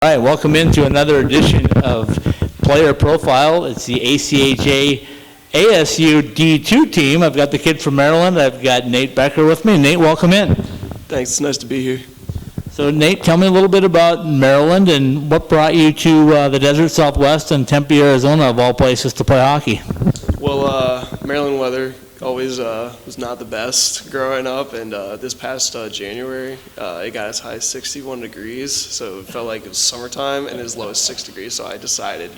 All right, welcome into another edition of Player Profile. It's the ACHA ASU D2 team. I've got the kid from Maryland. I've got Nate Becker with me. Nate, welcome in. Thanks, it's nice to be here. So Nate, tell me a little bit about Maryland and what brought you to the desert Southwest and Tempe, Arizona, of all places, to play hockey. Well, Maryland weather always was not the best growing up, and this past January, it got as high as 61 degrees, so it felt like it was summertime, and as low as 6 degrees, so I decided,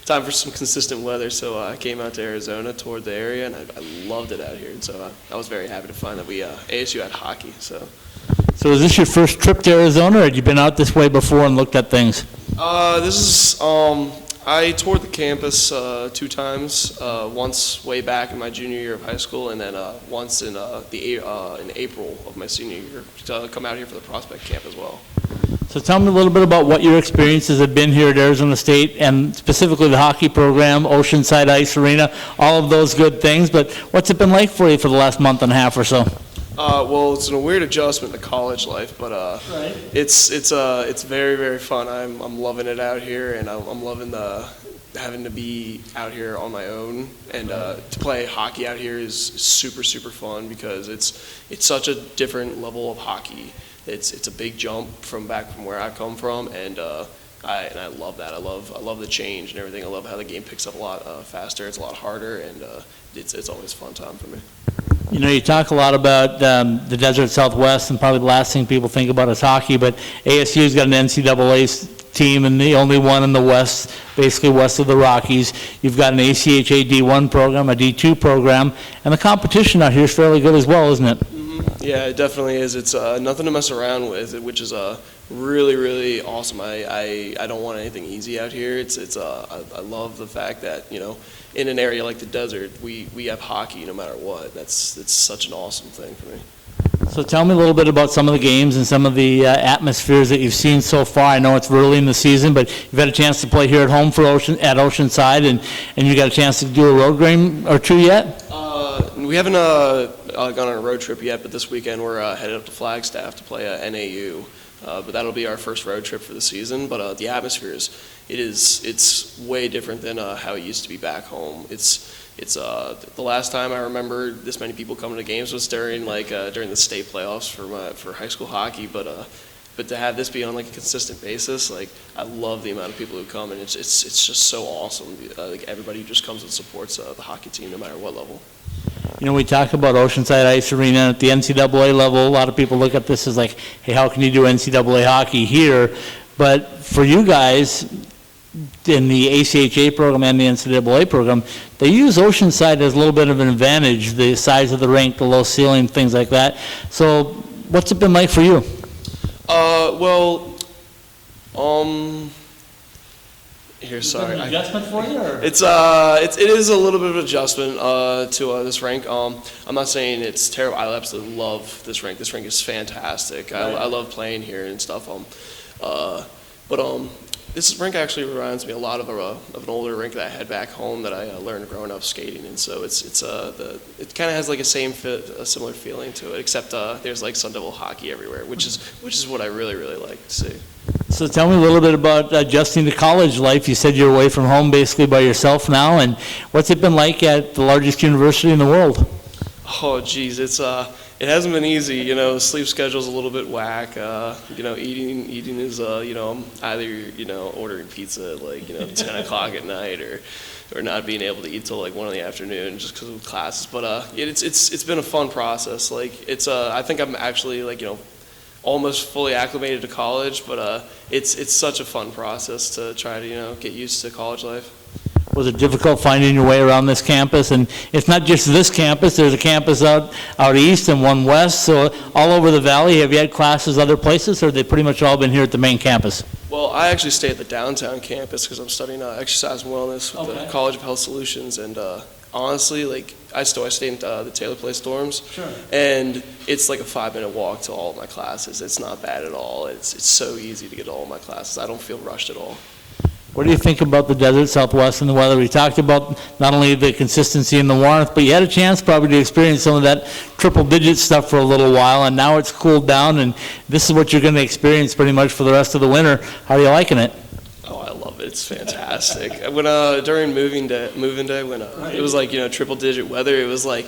time for some consistent weather, so I came out to Arizona, toured the area, and I loved it out here, and so I was very happy to find that ASU had hockey, so. So is this your first trip to Arizona, or had you been out this way before and looked at things? I toured the campus 2 times, once way back in my junior year of high school, and then once in April of my senior year to come out here for the prospect camp as well. So tell me a little bit about what your experiences have been here at Arizona State, and specifically the hockey program, Oceanside Ice Arena, all of those good things, but what's it been like for you for the last month and a half or so? Well, it's a weird adjustment to college life, but Right. it's very, very fun. I'm loving it out here, and I'm loving having to be out here on my own, and to play hockey out here is super, super fun because it's such a different level of hockey. It's a big jump from where I come from, and I love that. I love the change and everything. I love how the game picks up a lot faster. It's a lot harder, and it's always a fun time for me. You know, you talk a lot about the desert Southwest, and probably the last thing people think about is hockey, but ASU's got an NCAA team and the only one in the West, basically west of the Rockies. You've got an ACHA D1 program, a D2 program, and the competition out here is fairly good as well, isn't it? Mm-hmm. Yeah, it definitely is. It's nothing to mess around with, which is really, really awesome. I don't want anything easy out here. I love the fact that, in an area like the desert, we have hockey no matter what. It's such an awesome thing for me. So tell me a little bit about some of the games and some of the atmospheres that you've seen so far. I know it's early in the season, but you've had a chance to play here at home at Oceanside, and you got a chance to do a road game or two yet? We haven't gone on a road trip yet, but this weekend we're headed up to Flagstaff to play NAU. But that'll be our first road trip for the season. But the atmosphere it's way different than how it used to be back home. It's the last time I remember this many people coming to games was during the state playoffs for high school hockey. But to have this be on a consistent basis, I love the amount of people who come, and it's just so awesome. Everybody who just comes and supports the hockey team no matter what level. We talk about Oceanside Ice Arena at the NCAA level. A lot of people look at this as hey, how can you do NCAA hockey here? But for you guys in the ACHA program and the NCAA program, they use Oceanside as a little bit of an advantage, the size of the rink, the low ceiling, things like that. So what's it been like for you? Sorry. An adjustment for you? Or? It is a little bit of an adjustment to this rink. I'm not saying it's terrible. I absolutely love this rink. This rink is fantastic. Right. I love playing here and stuff. This rink actually reminds me a lot of an older rink that I had back home that I learned growing up skating, and so it kind of has a similar feeling to it, except there's Sun Devil hockey everywhere, which is what I really, really like to see. So tell me a little bit about adjusting to college life. You said you're away from home basically by yourself now, and what's it been like at the largest university in the world? Oh, geez, it hasn't been easy. The sleep schedule's a little bit whack. Eating is I'm either ordering pizza at 10 o'clock at night or not being able to eat till 1 in the afternoon just because of classes. But it's been a fun process. I think I'm actually almost fully acclimated to college, but it's such a fun process to try to get used to college life. Was it difficult finding your way around this campus? And it's not just this campus, there's a campus out east and one west, so all over the valley. Have you had classes other places, or have they pretty much all been here at the main campus? Well, I actually stay at the downtown campus because I'm studying exercise and wellness with the College of Health Solutions, and honestly, I stay in the Taylor Place dorms, sure. And it's a 5-minute walk to all of my classes. It's not bad at all. It's so easy to get to all of my classes. I don't feel rushed at all. What do you think about the desert Southwest and the weather? We talked about not only the consistency and the warmth, but you had a chance probably to experience some of that triple-digit stuff for a little while, and now it's cooled down, and this is what you're going to experience pretty much for the rest of the winter. How are you liking it? Oh, I love it. It's fantastic. When during moving day, when it was like triple-digit weather, it was like,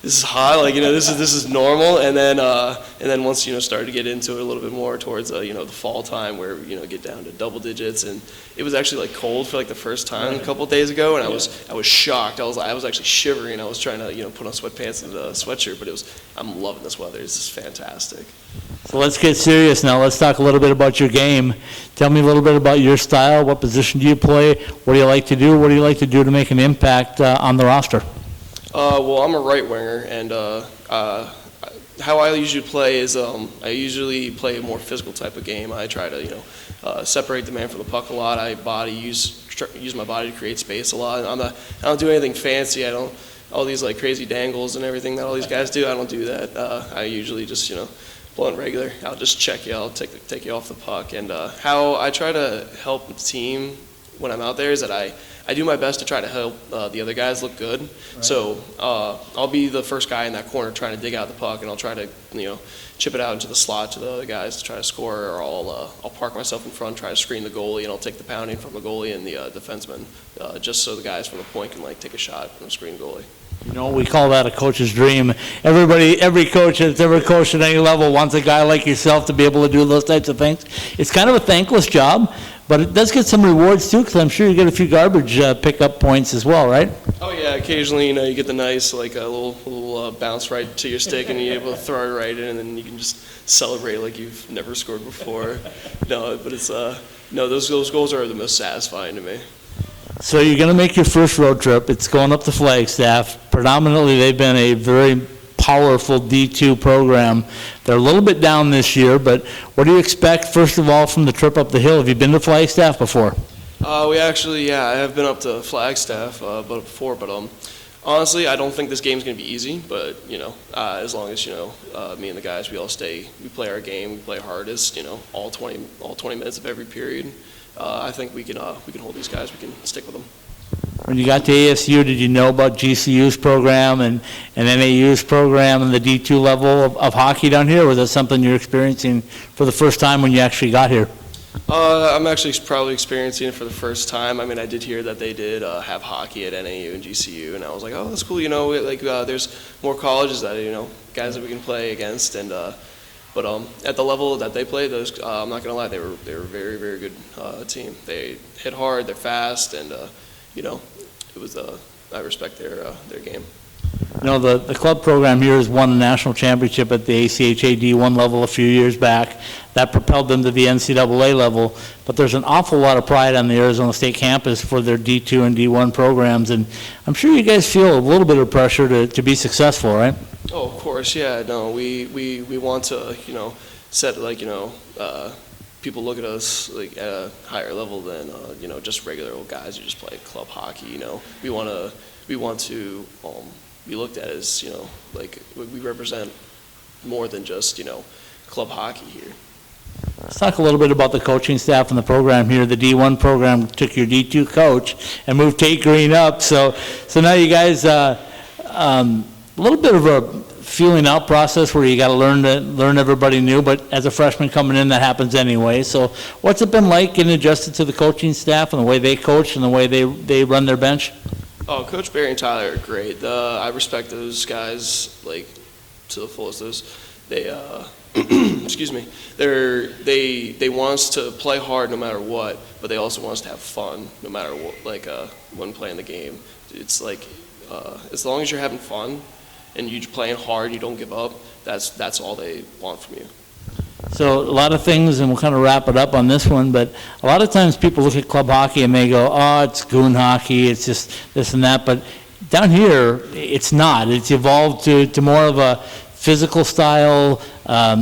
this is hot. Like this is normal. And then once started to get into it a little bit more towards the fall time, where get down to double digits, and it was actually like cold for like the first time a couple of days ago, and I was shocked. I was actually shivering. I was trying to put on sweatpants and a sweatshirt, but I'm loving this weather. It's just fantastic. So let's get serious now. Let's talk a little bit about your game. Tell me a little bit about your style. What position do you play? What do you like to do? What do you like to do to make an impact on the roster? Well, I'm a right winger, and how I usually play is I usually play a more physical type of game. I try to separate the man from the puck a lot. I use my body to create space a lot. I don't do anything fancy. I don't all these like crazy dangles and everything that all these guys do. I don't do that. I usually just blow it regular. I'll just check you. I'll take you off the puck. And how I try to help the team when I'm out there is that I do my best to try to help the other guys look good. Right. So I'll be the first guy in that corner trying to dig out the puck, and I'll try to chip it out into the slot to the other guys to try to score, or I'll park myself in front, try to screen the goalie, and I'll take the pounding from the goalie and the defenseman, just so the guys from the point can take a shot from the screen goalie. We call that a coach's dream. Every coach that's ever coached at any level wants a guy like yourself to be able to do those types of things. It's kind of a thankless job, but it does get some rewards too, because I'm sure you get a few garbage pickup points as well, right? Oh yeah, occasionally you get the nice a little bounce right to your stick, and you're able to throw it right in, and then you can just celebrate like you've never scored before. No, but it's those goals are the most satisfying to me. So you're going to make your first road trip. It's going up to Flagstaff. Predominantly, they've been a very powerful D2 program. They're a little bit down this year, but what do you expect, first of all, from the trip up the hill? Have you been to Flagstaff before? We actually, I have been up to Flagstaff before, but honestly, I don't think this game's going to be easy, but, as long as, me and the guys, we play our game, we play hardest, all 20 minutes of every period. I think we can hold these guys. We can stick with them. When you got to ASU, did you know about GCU's program and NAU's program and the D2 level of hockey down here, or was that something you're experiencing for the first time when you actually got here? I'm actually probably experiencing it for the first time. I mean, I did hear that they did have hockey at NAU and GCU, and I was like, oh, that's cool. There's more colleges that guys that we can play against, and. But at the level that they play, I'm not gonna lie, they were a very, very good team. They hit hard, they're fast, and it was I respect their game. The club program here has won a national championship at the ACHA D1 level a few years back. That propelled them to the NCAA level. But there's an awful lot of pride on the Arizona State campus for their D2 and D1 programs, and I'm sure you guys feel a little bit of pressure to be successful, right? Oh, of course, yeah. No, we want to, set people look at us at a higher level than just regular old guys who just play club hockey. We want to be looked at as we represent more than just club hockey here. Let's talk a little bit about the coaching staff and the program here. The D1 program took your D2 coach and moved Tate Green up. So now you guys, a little bit of a feeling out process where you got to learn everybody new. But as a freshman coming in, that happens anyway. So what's it been like getting adjusted to the coaching staff and the way they coach and the way they run their bench? Oh, Coach Barry and Tyler are great. I respect those guys to the fullest. They excuse me. They want us to play hard no matter what, but they also want us to have fun no matter what. When playing the game, it's as long as you're having fun and you're playing hard, you don't give up. That's all they want from you. So a lot of things, and we'll kind of wrap it up on this one, but a lot of times people look at club hockey and they go, oh, it's goon hockey, it's just this and that, but down here, it's not. It's evolved to more of a physical style,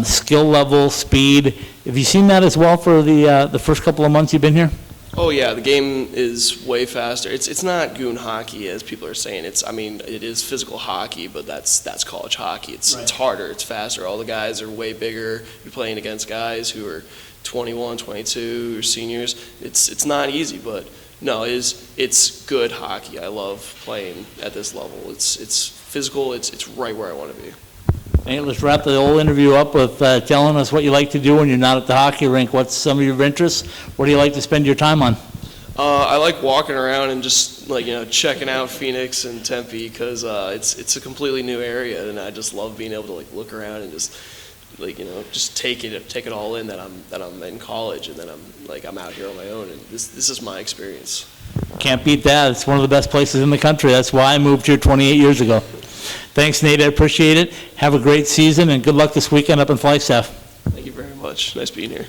skill level, speed. Have you seen that as well for the first couple of months you've been here? Oh yeah, the game is way faster. It's not goon hockey as people are saying. It is physical hockey, but that's college hockey. It's harder, it's faster. All the guys are way bigger. You're playing against guys who are 21, 22, your seniors. It's not easy, but no, it's good hockey. I love playing at this level. It's physical. It's right where I want to be. Hey, let's wrap the whole interview up with telling us what you like to do when you're not at the hockey rink. What's some of your interests? What do you like to spend your time on? I like walking around and just checking out Phoenix and Tempe because it's a completely new area, and I just love being able to look around and just just take it all in that I'm in college, and then I'm out here on my own, and this is my experience. Can't beat that. It's one of the best places in the country. That's why I moved here 28 years ago. Thanks, Nate. I appreciate it. Have a great season, and good luck this weekend up in Flagstaff. Thank you very much. Nice being here.